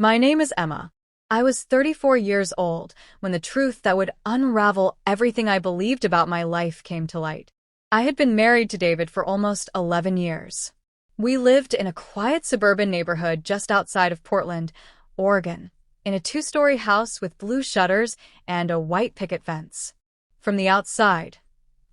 My name is Emma. I was 34 years old when the truth that would unravel everything I believed about my life came to light. I had been married to David for almost 11 years. We lived in a quiet suburban neighborhood just outside of Portland, Oregon, in a two-story house with blue shutters and a white picket fence. From the outside,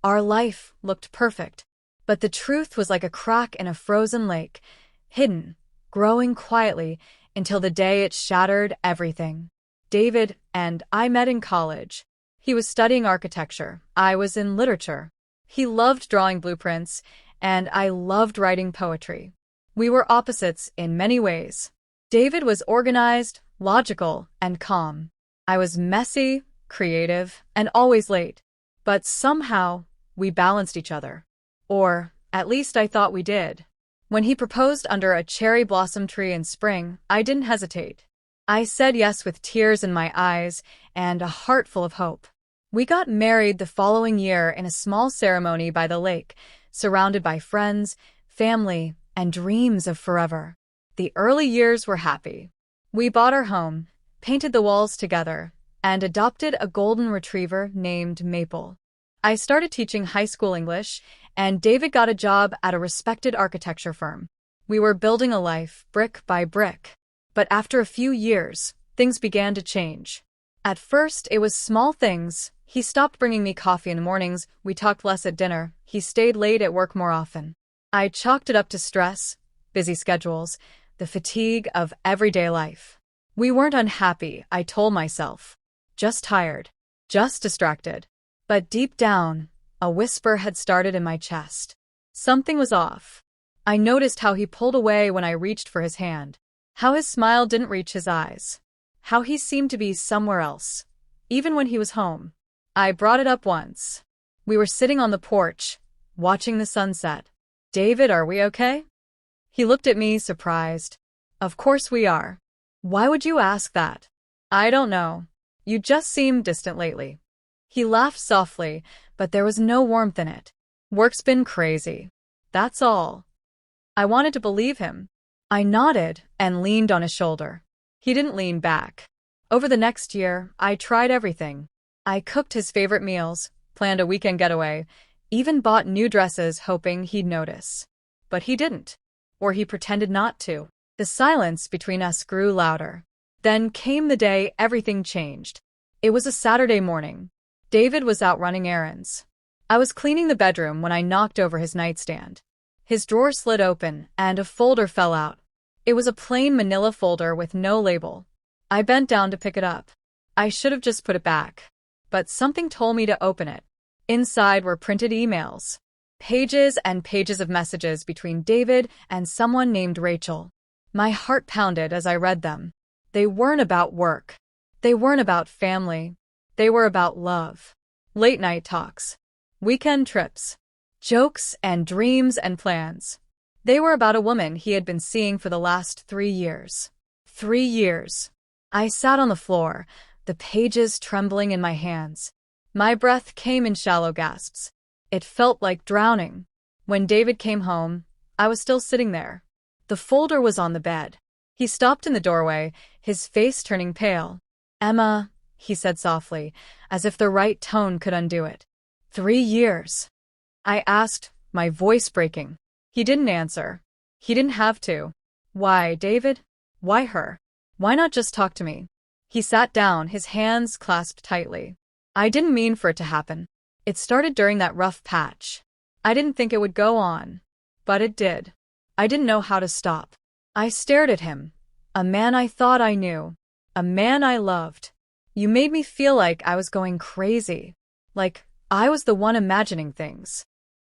our life looked perfect, but the truth was like a crack in a frozen lake, hidden, growing quietly until the day it shattered everything. David and I met in college. He was studying architecture. I was in literature. He loved drawing blueprints, and I loved writing poetry. We were opposites in many ways. David was organized, logical, and calm. I was messy, creative, and always late. But somehow, we balanced each other. Or, at least I thought we did. When he proposed under a cherry blossom tree in spring, I didn't hesitate. I said yes with tears in my eyes and a heart full of hope. We got married the following year in a small ceremony by the lake, surrounded by friends, family, and dreams of forever. The early years were happy. We bought our home, painted the walls together, and adopted a golden retriever named Maple. I started teaching high school English, and David got a job at a respected architecture firm. We were building a life, brick by brick. But after a few years, things began to change. At first, it was small things. He stopped bringing me coffee in the mornings, we talked less at dinner, he stayed late at work more often. I chalked it up to stress, busy schedules, the fatigue of everyday life. We weren't unhappy, I told myself. Just tired. Just distracted. But deep down, a whisper had started in my chest. Something was off. I noticed how he pulled away when I reached for his hand. How his smile didn't reach his eyes. How he seemed to be somewhere else, even when he was home. I brought it up once. We were sitting on the porch, watching the sunset. "David, are we okay?" He looked at me, surprised. "Of course we are. Why would you ask that?" "I don't know. You just seem distant lately." He laughed softly, but there was no warmth in it. "Work's been crazy. That's all." I wanted to believe him. I nodded and leaned on his shoulder. He didn't lean back. Over the next year, I tried everything. I cooked his favorite meals, planned a weekend getaway, even bought new dresses hoping he'd notice. But he didn't. Or he pretended not to. The silence between us grew louder. Then came the day everything changed. It was a Saturday morning. David was out running errands. I was cleaning the bedroom when I knocked over his nightstand. His drawer slid open, and a folder fell out. It was a plain manila folder with no label. I bent down to pick it up. I should have just put it back. But something told me to open it. Inside were printed emails. Pages and pages of messages between David and someone named Rachel. My heart pounded as I read them. They weren't about work. They weren't about family. They were about love. Late-night talks. Weekend trips. Jokes and dreams and plans. They were about a woman he had been seeing for the last 3 years. 3 years. I sat on the floor, the pages trembling in my hands. My breath came in shallow gasps. It felt like drowning. When David came home, I was still sitting there. The folder was on the bed. He stopped in the doorway, his face turning pale. "Emma," he said softly, as if the right tone could undo it. 3 years. I asked, my voice breaking. He didn't answer. He didn't have to. "Why, David? Why her? Why not just talk to me?" He sat down, his hands clasped tightly. "I didn't mean for it to happen. It started during that rough patch. I didn't think it would go on. But it did. I didn't know how to stop." I stared at him. A man I thought I knew. A man I loved. "You made me feel like I was going crazy. Like I was the one imagining things.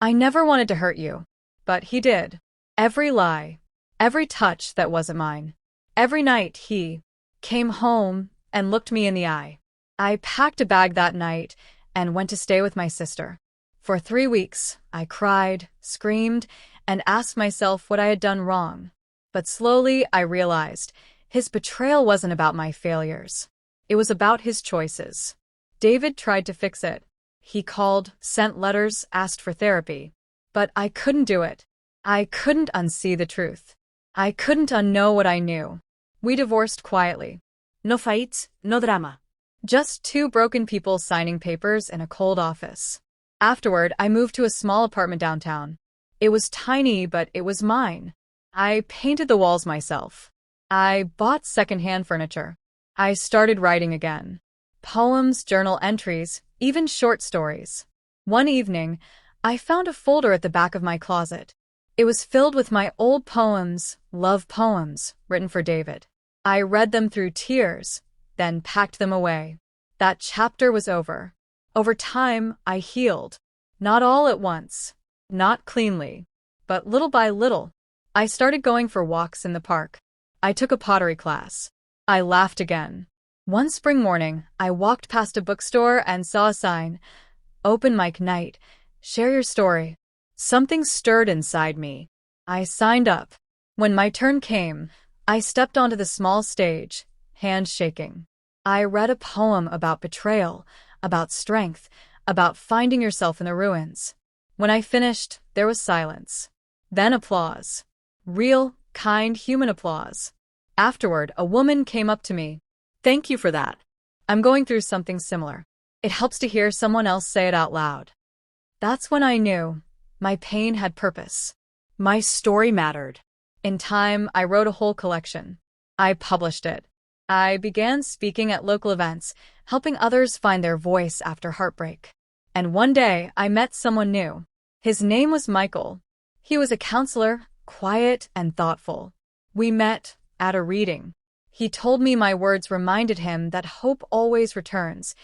I never wanted to hurt you. But he did. Every lie. Every touch that wasn't mine. Every night he came home and looked me in the eye." I packed a bag that night and went to stay with my sister. For 3 weeks, I cried, screamed, and asked myself what I had done wrong. But slowly, I realized his betrayal wasn't about my failures. It was about his choices. David tried to fix it. He called, sent letters, asked for therapy. But I couldn't do it. I couldn't unsee the truth. I couldn't unknow what I knew. We divorced quietly. No fights, no drama. Just two broken people signing papers in a cold office. Afterward, I moved to a small apartment downtown. It was tiny, but it was mine. I painted the walls myself. I bought secondhand furniture. I started writing again. Poems, journal entries, even short stories. One evening, I found a folder at the back of my closet. It was filled with my old poems, love poems, written for David. I read them through tears, then packed them away. That chapter was over. Over time, I healed. Not all at once. Not cleanly. But little by little. I started going for walks in the park. I took a pottery class. I laughed again. One spring morning, I walked past a bookstore and saw a sign, "Open Mic Night. Share your story." Something stirred inside me. I signed up. When my turn came, I stepped onto the small stage, hands shaking. I read a poem about betrayal, about strength, about finding yourself in the ruins. When I finished, there was silence. Then applause. Real, kind, human applause. Afterward, a woman came up to me. "Thank you for that. I'm going through something similar. It helps to hear someone else say it out loud." That's when I knew my pain had purpose. My story mattered. In time, I wrote a whole collection. I published it. I began speaking at local events, helping others find their voice after heartbreak. And one day, I met someone new. His name was Michael. He was a counselor, quiet and thoughtful. We met at a reading. He told me my words reminded him that hope always returns,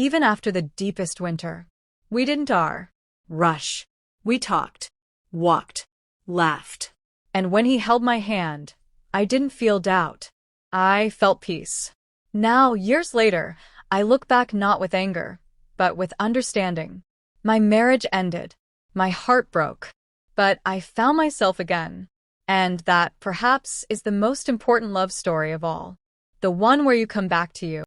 even after the deepest winter. We didn't rush. We talked, walked, laughed. And when he held my hand, I didn't feel doubt. I felt peace. Now, years later, I look back not with anger, but with understanding. My marriage ended. My heart broke. But I found myself again. And that, perhaps, is the most important love story of all. The one where you come back to you.